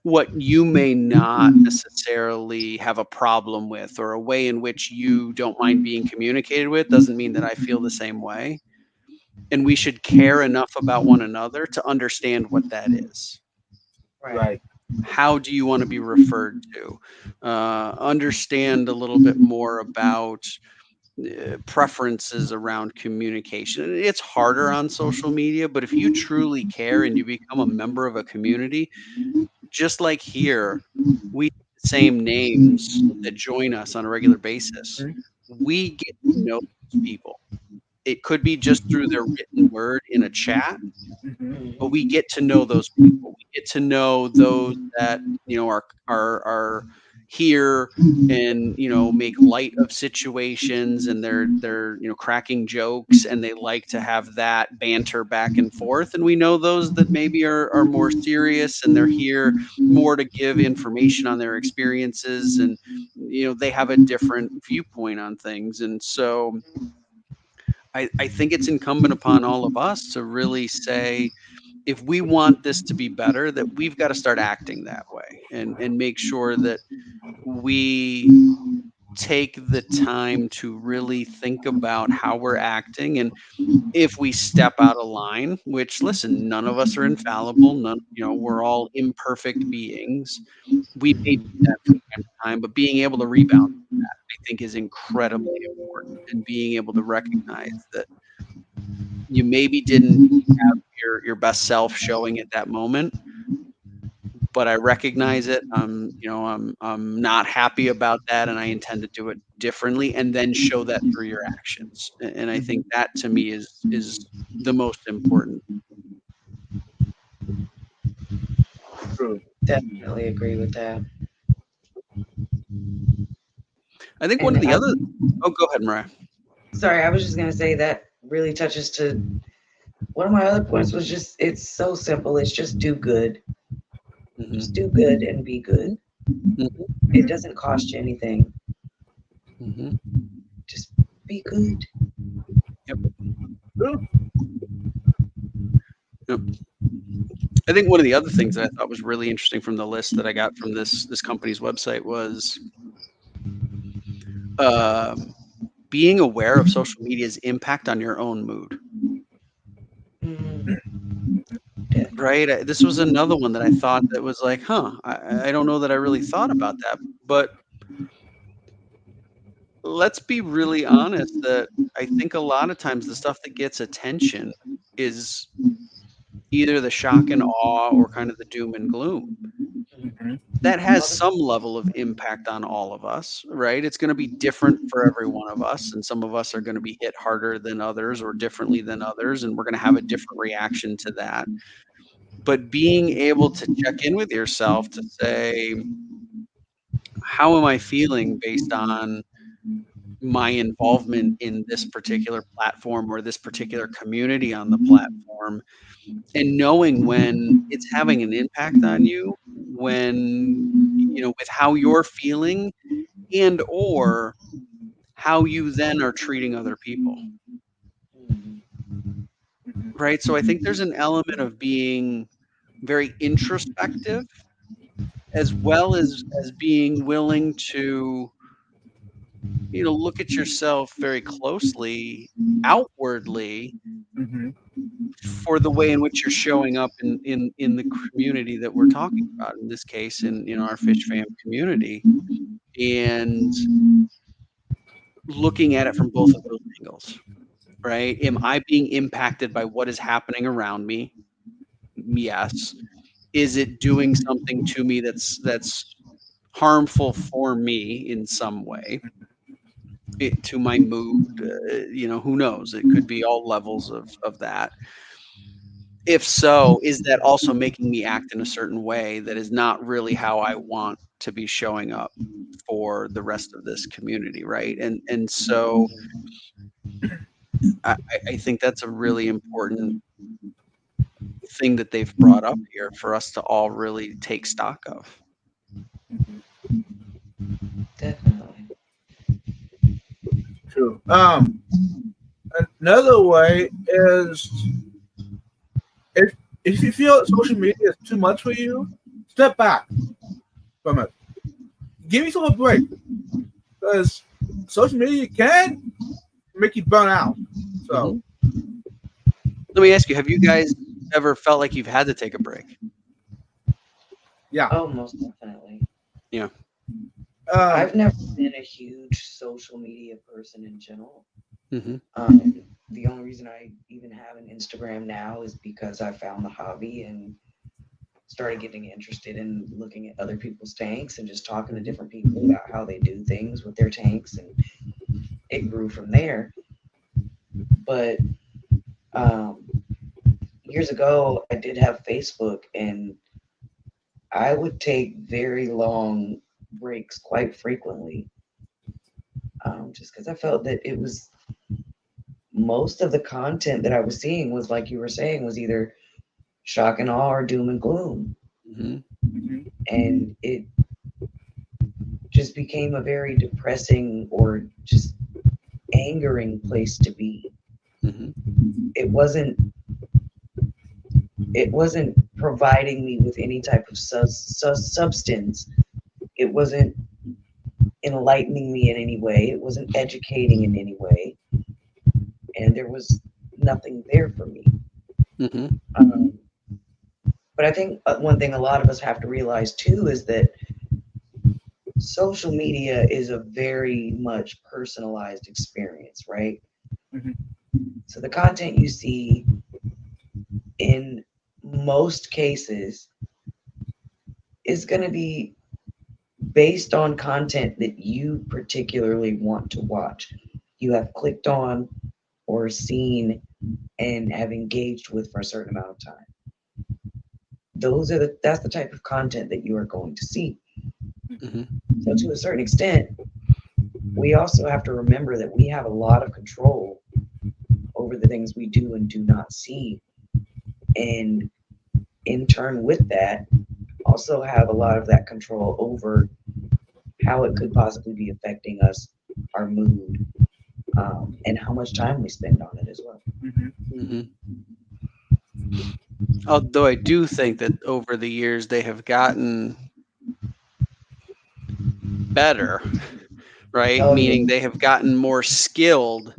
what you may not necessarily have a problem with, or a way in which you don't mind being communicated with, doesn't mean that I feel the same way. And we should care enough about one another to understand what that is. Right. How do you want to be referred to? Understand a little bit more about preferences around communication. And it's harder on social media, but if you truly care and you become a member of a community, just like here, we have the same names that join us on a regular basis. We get to know those people. It could be just through their written word in a chat, but we get to know those people. We get to know those that, are here and, make light of situations, and they're cracking jokes, and they like to have that banter back and forth. And we know those that maybe are more serious, and they're here more to give information on their experiences, and they have a different viewpoint on things. And so I think it's incumbent upon all of us to really say, if we want this to be better, that we've got to start acting that way, and make sure that we take the time to really think about how we're acting. And if we step out of line, which, listen, none of us are infallible, we're all imperfect beings. We may do that from time to time, but being able to rebound from that, I think, is incredibly important. And being able to recognize that you maybe didn't have your best self showing at that moment, but I recognize it. I'm not happy about that, and I intend to do it differently, and then show that through your actions. And I think that, to me, is the most important. True. Definitely agree with that. I think one of And the other. Oh, go ahead, Mariah. Sorry, I was just gonna say that really touches to one of my other points. Was just, it's so simple. It's just do good. Just do good and be good. It doesn't cost you anything. Just be good. Yep. True. Yep. I think one of the other things that I thought was really interesting from the list that I got from this company's website was being aware of social media's impact on your own mood. Right? This was another one that I thought that was like, I don't know that I really thought about that. But let's be really honest that I think a lot of times the stuff that gets attention is either the shock and awe or kind of the doom and gloom. That has some level of impact on all of us, right? It's going to be different for every one of us, and some of us are going to be hit harder than others or differently than others, and we're going to have a different reaction to that. But being able to check in with yourself to say, how am I feeling based on my involvement in this particular platform or this particular community on the platform, and knowing when it's having an impact on you, when, with how you're feeling, and or how you then are treating other people. Right? So I think there's an element of being very introspective, as well as being willing to, look at yourself very closely outwardly for the way in which you're showing up in the community that we're talking about, in this case, in our Fish Fam community. And looking at it from both of those angles, right? Am I being impacted by what is happening around me? Yes. Is it doing something to me that's harmful for me in some way? To my mood, who knows? It could be all levels of that. If so, is that also making me act in a certain way that is not really how I want to be showing up for the rest of this community, right? And so I think that's a really important thing that they've brought up here for us to all really take stock of. Definitely. True. Another way is if you feel that social media is too much for you, step back from it. Give yourself a break, because social media can make you burn out. So, Let me ask you: have you guys ever felt like you've had to take a break? yeah. Oh, most definitely. Yeah. I've never been a huge social media person in general. Mm-hmm. The only reason I even have an Instagram now is because I found the hobby and started getting interested in looking at other people's tanks and just talking to different people about how they do things with their tanks, and it grew from there. But years ago, I did have Facebook, and I would take very long breaks quite frequently, just because I felt that it was most of the content that I was seeing was, like you were saying, was either shock and awe or doom and gloom. Mm-hmm. And it just became a very depressing or just angering place to be. Mm-hmm. It wasn't providing me with any type of substance. It wasn't enlightening me in any way. It wasn't educating in any way. And there was nothing there for me. Mm-hmm. But I think one thing a lot of us have to realize too is that social media is a very much personalized experience, right? Mhm. So the content you see in most cases is going to be based on content that you particularly want to watch. You have clicked on or seen and have engaged with for a certain amount of time. That's the type of content that you are going to see. Mm-hmm. So to a certain extent, we also have to remember that we have a lot of control over the things we do and do not see. And in turn with that, also have a lot of that control over how it could possibly be affecting us, our mood, and how much time we spend on it as well. Mm-hmm. Although I do think that over the years they have gotten better, right? Oh, Meaning yeah. they have gotten more skilled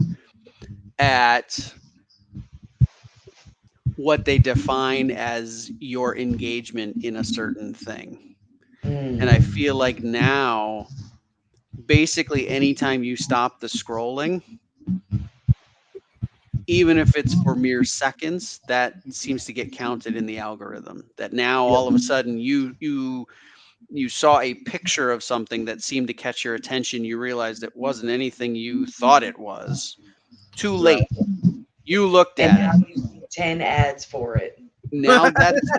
at what they define as your engagement in a certain thing. And I feel like now, basically, anytime you stop the scrolling, even if it's for mere seconds, that seems to get counted in the algorithm. That now all of a sudden you saw a picture of something that seemed to catch your attention. You realized it wasn't anything you thought it was. Too late. You looked And at now it. you see 10 ads for it. Now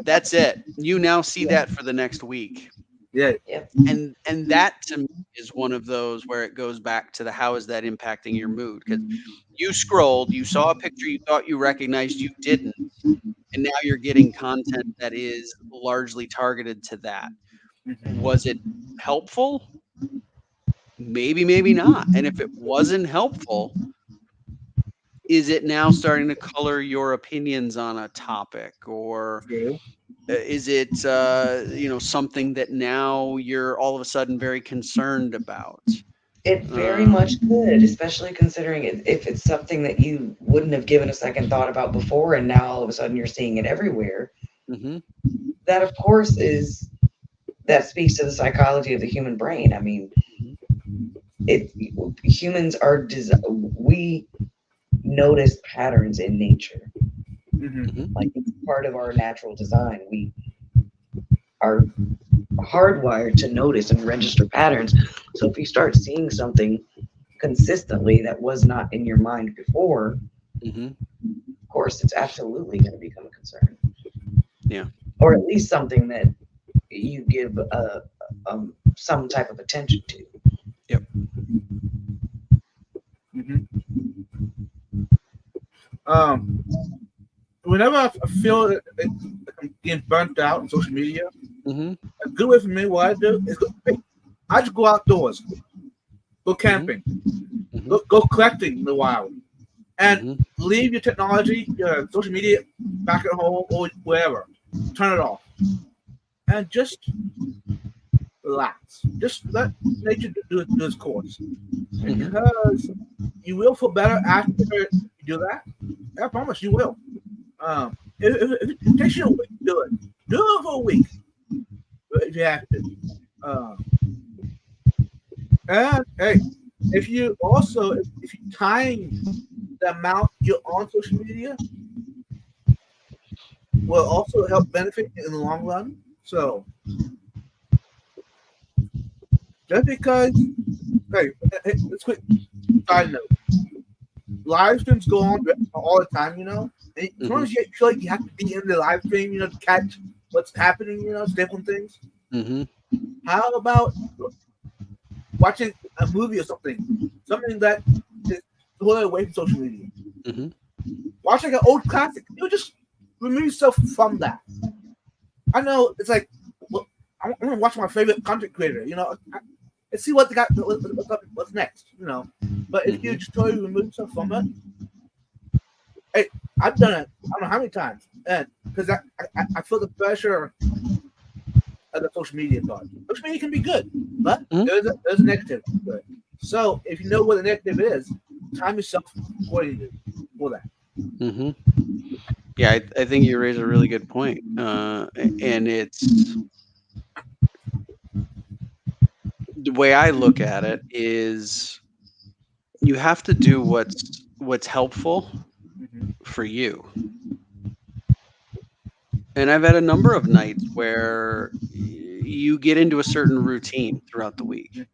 that's it. You now see that for the next week. Yeah. Yep. And that to me is one of those where it goes back to the how is that impacting your mood? Because you scrolled, you saw a picture you thought you recognized, you didn't, and now you're getting content that is largely targeted to that. Was it helpful? Maybe, maybe not. And if it wasn't helpful, is it now starting to color your opinions on a topic, or True. is it something that now you're all of a sudden very concerned about? It very much could, especially considering if it's something that you wouldn't have given a second thought about before, and now all of a sudden you're seeing it everywhere. Mm-hmm. That, of course, that speaks to the psychology of the human brain. I mean, humans are we notice patterns in nature. Mm-hmm. Like, it's part of our natural design. We are hardwired to notice and register patterns. So if you start seeing something consistently that was not in your mind before, Mm-hmm. of course, it's absolutely going to become a concern. Yeah. Or at least something that you give some type of attention to. Yep. Mm-hmm. Whenever I feel that I'm getting burnt out on social media, Mm-hmm. a good way for me, what I do is I just go outdoors, go camping, Mm-hmm. go collecting in the wild, and Mm-hmm. leave your technology, your social media back at home or wherever. Turn it off and just relax. Just let nature do its course, because you will feel better after you do that. I promise you will. If it takes you a week to do it, do it for a week if you have to. And hey, if you time the amount you're on social media, will also help benefit in the long run. So just because, hey, let's quick side note. Live streams go on all the time, And as long as you feel like you have to be in the live stream, to catch what's happening, different things. Mm-hmm. How about watching a movie or something that is totally away from social media? Mm-hmm. Watch like an old classic. Just remove yourself from that. I know it's like, well, I want to watch my favorite content creator. Let's see what they got. What's next? But if you just totally remove yourself from it, hey, I've done it. I don't know how many times, and because I feel the pressure of the social media part. Social media can be good, but there's a negative to it. So if you know what the negative is, time yourself accordingly for that. Mm-hmm. Yeah, I think you raise a really good point, and it's the way I look at it is you have to do what's helpful for you. And I've had a number of nights where you get into a certain routine throughout the week,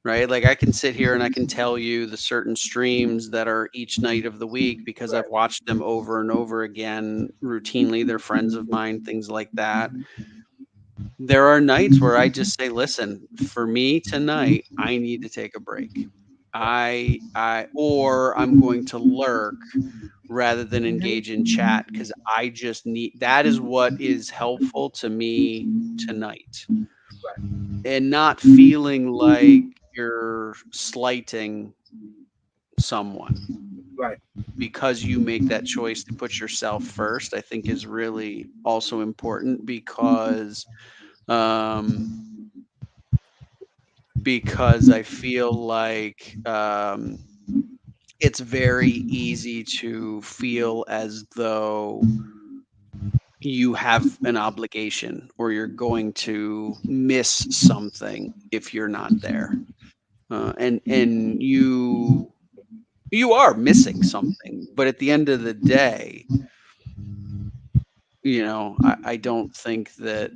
right? Like I can sit here and I can tell you the certain streams that are each night of the week because I've watched them over and over again routinely. They're friends of mine, things like that. There are nights where I just say, listen, for me tonight, I need to take a break. Or I'm going to lurk rather than engage in chat because I just need that is what is helpful to me tonight. And not feeling like you're slighting someone. Right. Because you make that choice to put yourself first, I think is really also important because I feel like it's very easy to feel as though you have an obligation or you're going to miss something if you're not there. And you are missing something, but at the end of the day, I don't think that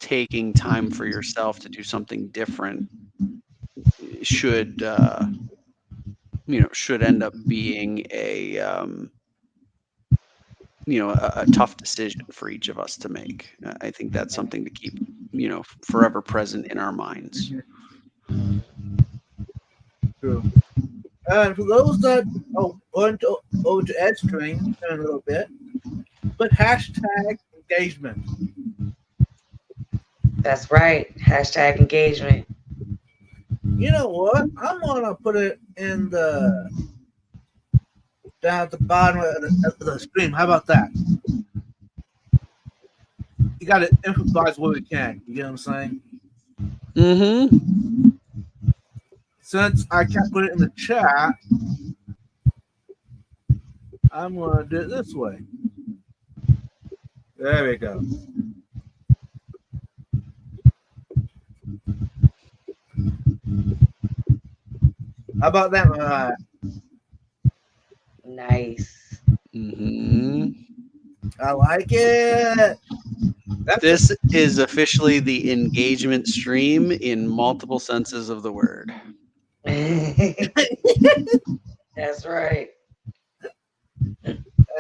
taking time for yourself to do something different should end up being a tough decision for each of us to make. I think that's something to keep forever present in our minds. True. And for those that going over to EdStream in a little bit, but hashtag engagement. That's right. Hashtag engagement. You know what? I'm gonna put it in down at the bottom of the stream. How about that? You got to improvise where we can. You get what I'm saying? Mm-hmm. Since I can't put it in the chat, I'm gonna do it this way. There we go. How about that, Mariah? Nice. Hmm. I like it. That's This is officially the engagement stream in multiple senses of the word. That's right.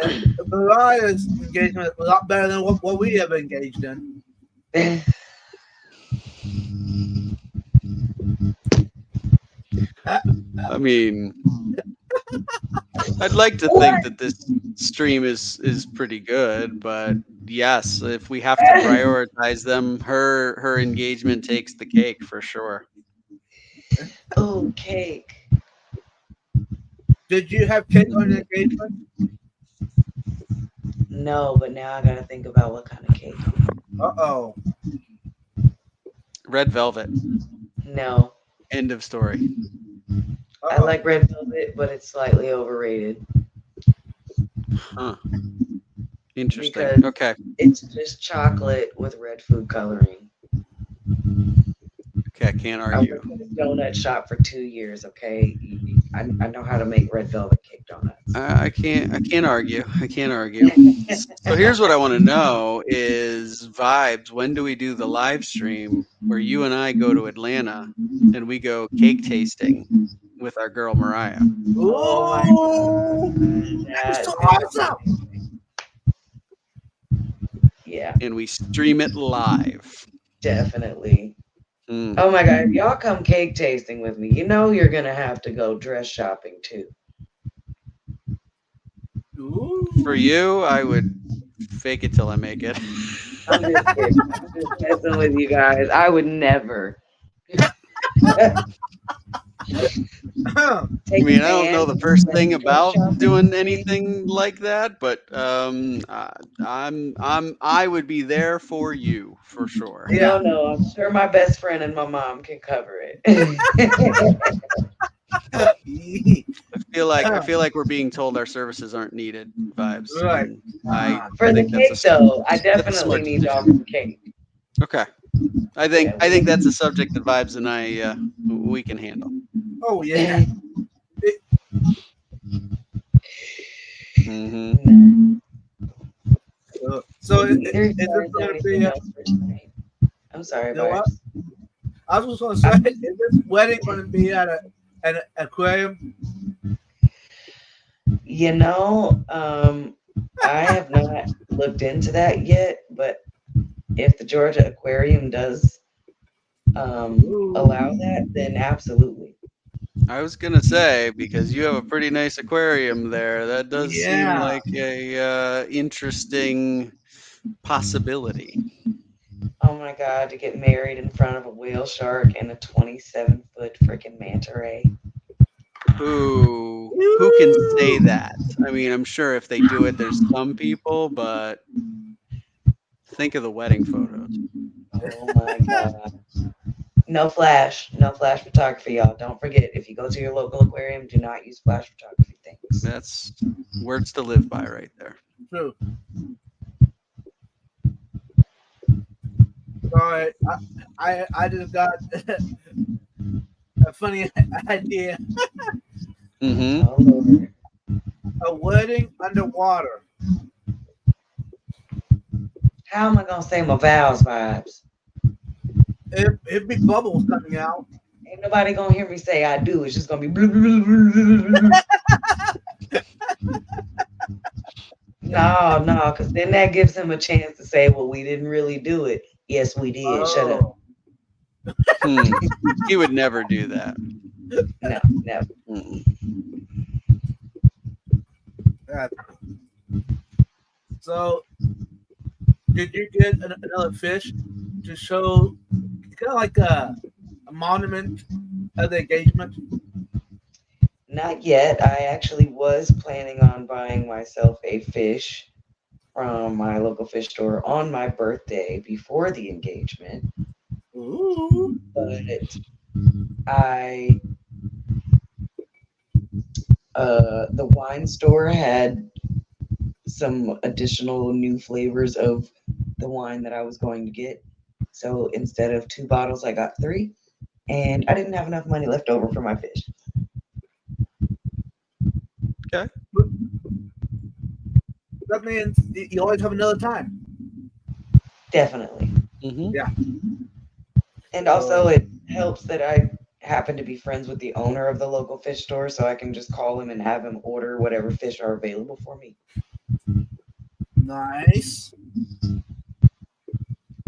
and Mariah's engagement is a lot better than what we have engaged in. I mean, I'd like to think that this stream is pretty good, but yes, if we have to prioritize them, her engagement takes the cake for sure. Oh, cake. Did you have cake on your engagement? No, but now I gotta think about what kind of cake. Uh-oh. Red velvet. No, End of story. I Uh-oh. like red velvet, but it's slightly overrated. Huh. Interesting. Because- Okay. It's just chocolate with red food coloring. Okay, I can't I argue. worked at a donut shop for 2 years. Okay, I know how to make red velvet cake donuts. I can't argue. I can't argue. So here's what I want to know is vibes. When do we do the live stream where you and I go to Atlanta and we go cake tasting with our girl Mariah? Ooh, that's so awesome. Yeah, And we stream it live. definitely. Mm. Oh my God, if y'all come cake tasting with me, you know you're gonna have to go dress shopping too. Ooh. For you, I would fake it till I make it. I'm just kidding. I'm just messing with you guys. I would never. I mean, I don't know the first thing about doing anything like that, but I would be there for you for sure. Yeah. No, I'm sure my best friend and my mom can cover it. I feel like we're being told our services aren't needed. Vibes. Right. And I For the think that's cake, though, I that's a definitely smart need y'all for the cake. Okay. I think that's a subject that Vibes and I we can handle. Oh yeah. Mm-hmm. So is Either you this guys have going to anything be? else for tonight? I'm sorry, You know what? Vibes. I was just going to say, is this wedding going to be at an aquarium? You know, I have not looked into that yet, but if the Georgia Aquarium does allow that, then absolutely. I was gonna say because you have a pretty nice aquarium there. That does seem Yeah. like a interesting possibility. Oh my God, to get married in front of a whale shark and a 27-foot freaking manta ray. Who can say that? I mean, I'm sure if they do it, there's some people, but think of the wedding photos. Oh my God. No flash photography, y'all. Don't forget, if you go to your local aquarium, do not use flash photography things. That's words to live by right there. True. Sorry, I just got a funny idea. Mm-hmm. Oh, Lord. A wedding underwater. How am I gonna say my vows, Vibes? It'd be bubbles coming out. Ain't nobody gonna hear me say I do. It's just gonna be blah, blah, blah, blah, blah, blah. No, because then that gives him a chance to say, well, we didn't really do it. Yes, we did. Shut up. He would never do that. No, never. Mm-mm. So, did you get another fish to show, kind of like a monument of the engagement? Not yet. I actually was planning on buying myself a fish from my local fish store on my birthday before the engagement. Ooh. But the wine store had some additional new flavors of the wine that I was going to get. So instead of 2 bottles, I got 3. And I didn't have enough money left over for my fish. Okay. That means you always have another time. Definitely. Mm-hmm. Yeah. And also, it helps that I happen to be friends with the owner of the local fish store, so I can just call him and have him order whatever fish are available for me. Nice.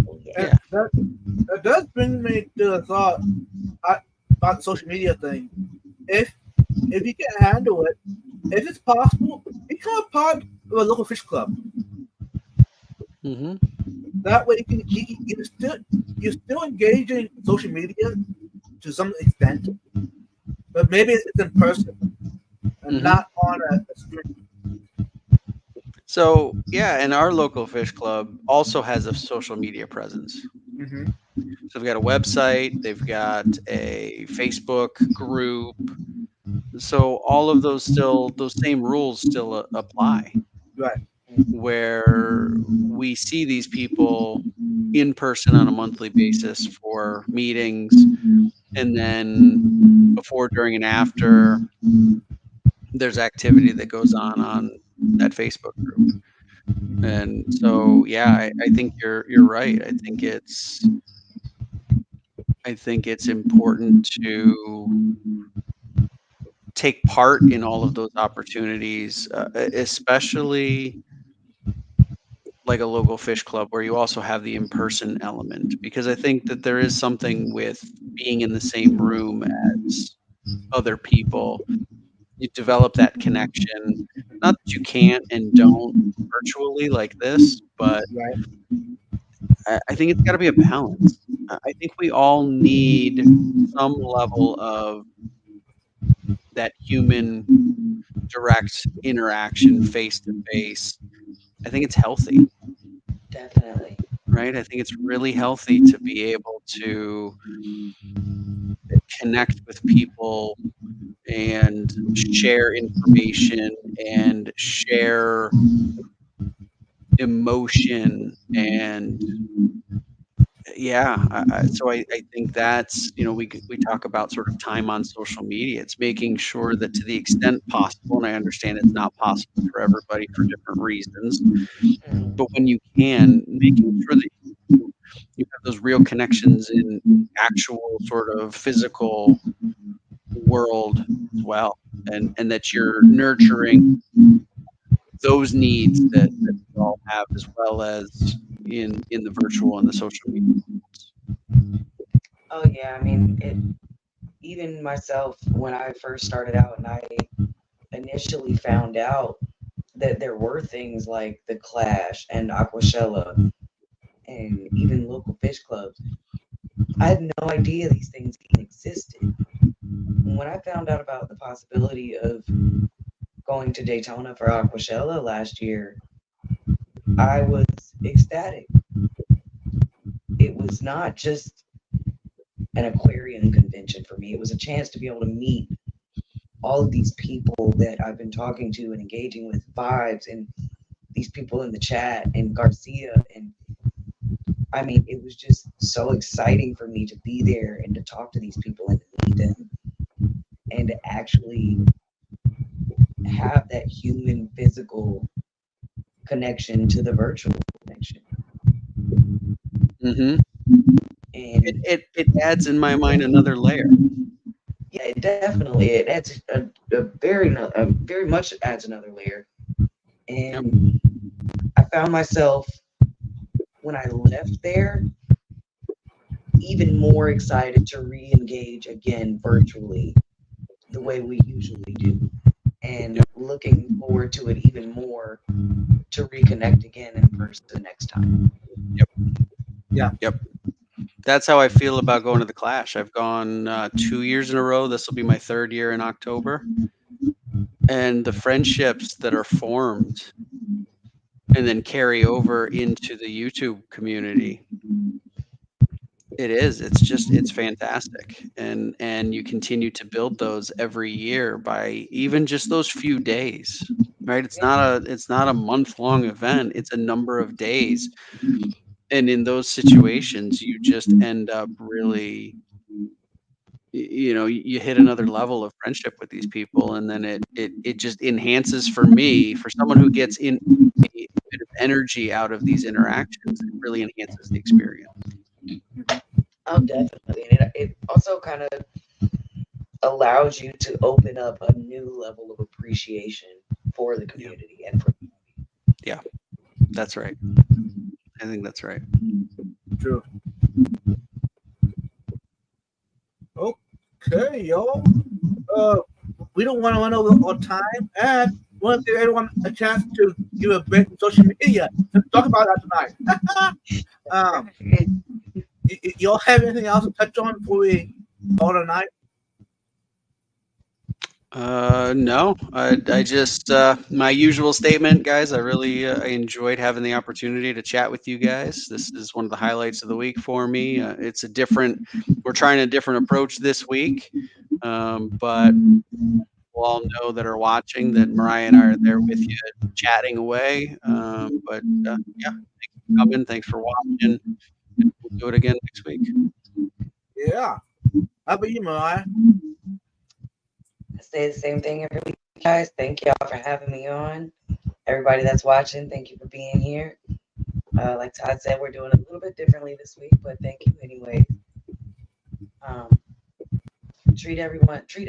Oh, yeah. And that does bring me to the thought about the social media thing. If you can handle it, if it's possible, become a part of a local fish club. Mm-hmm. That way, you're still engaging social media to some extent, but maybe it's in person and Mm-hmm. not on a screen. So yeah, and our local fish club also has a social media presence. Mm-hmm. So they've got a website, they've got a Facebook group. So all of those same rules still apply, Right. where we see these people in person on a monthly basis for meetings, and then before, during, and after, there's activity that goes on that Facebook group. And so, yeah, I think you're right. I think it's important to take part in all of those opportunities, especially like a local fish club where you also have the in-person element, because I think that there is something with being in the same room as other people. You develop that connection. Not that you can't and don't virtually like this, but Right. I think it's got to be a balance. I think we all need some level of that human direct interaction face to face. I think it's healthy, Definitely. right? I think it's really healthy to be able to connect with people and share information and share emotion. And yeah, so I think that's, we talk about sort of time on social media. It's making sure that to the extent possible, and I understand it's not possible for everybody for different reasons, but when you can, making sure that you have those real connections in actual sort of physical world as well, and that you're nurturing those needs that we all have, as well as in the virtual and the social media. Oh, yeah. I mean, even myself, when I first started out and I initially found out that there were things like the Clash and Aquashella and even local fish clubs, I had no idea these things even existed. And when I found out about the possibility of going to Daytona for Aquashella last year, I was ecstatic. It was not just an aquarium convention for me, it was a chance to be able to meet all of these people that I've been talking to and engaging with, Vibes and these people in the chat and Garcia. And I mean, it was just so exciting for me to be there and to talk to these people and to meet them and to actually have that human physical connection to the virtual connection. Mm-hmm. And It adds in my mind another layer. yeah, it adds a very much adds another layer. And I found myself when I left there even more excited to re-engage again virtually the way we usually do, and looking forward to it even more to reconnect again in person next time. Yep. That's how I feel about going to the Clash. I've gone 2 years in a row. This will be my third year in October. And the friendships that are formed and then carry over into the YouTube community, it's fantastic. And you continue to build those every year by even just those few days, right? It's not a month-long event. It's a number of days. And in those situations, you just end up really you hit another level of friendship with these people, and then it just enhances for me, for someone who gets in a bit of energy out of these interactions. It really enhances the experience. Oh, definitely. And it also kind of allows you to open up a new level of appreciation for the community and for. That's right. I think that's right. True. Okay, y'all. We don't want to run over our time, and want to give everyone a chance to give a bit on social media. Talk about that tonight. Y'all have anything else to touch on before we call it a night? No, I just my usual statement, guys. I really I enjoyed having the opportunity to chat with you guys. This is one of the highlights of the week for me. It's a different. We're trying a different approach this week, but we'll all know that are watching that Mariah and I are there with you, chatting away. But yeah, thanks for coming. Thanks for watching. And we'll do it again next week. Yeah. How about you, Mariah? I say the same thing every week, guys. Thank y'all for having me on. Everybody that's watching, thank you for being here. Like Todd said, we're doing a little bit differently this week, but thank you anyway. Treat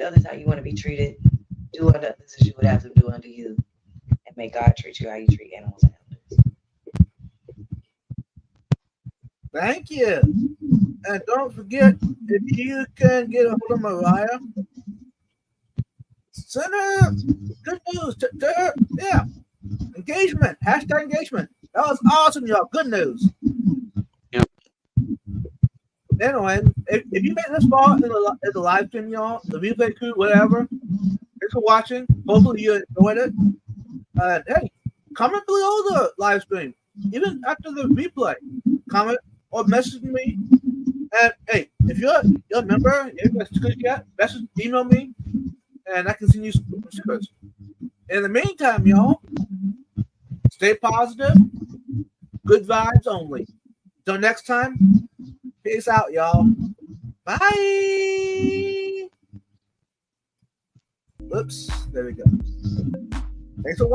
others how you want to be treated. Do unto others as you would have them do unto you. And may God treat you how you treat animals and others. Thank you. And don't forget, if you can get a hold of Mariah, send her good news. Yeah. Engagement. Hashtag engagement. That was awesome, y'all. Good news. Yep. Anyway, if you made this far in the live stream, y'all, the replay crew, whatever, thanks for watching. Hopefully you enjoyed it. Hey, comment below the live stream. Even after the replay, comment or message me. And hey, if you're a member, if you're a sticker yet, message, email me, and I can send you some stickers. In the meantime, y'all, stay positive, good vibes only. Till next time, peace out, y'all. Bye. Oops, there we go. Thanks for watching.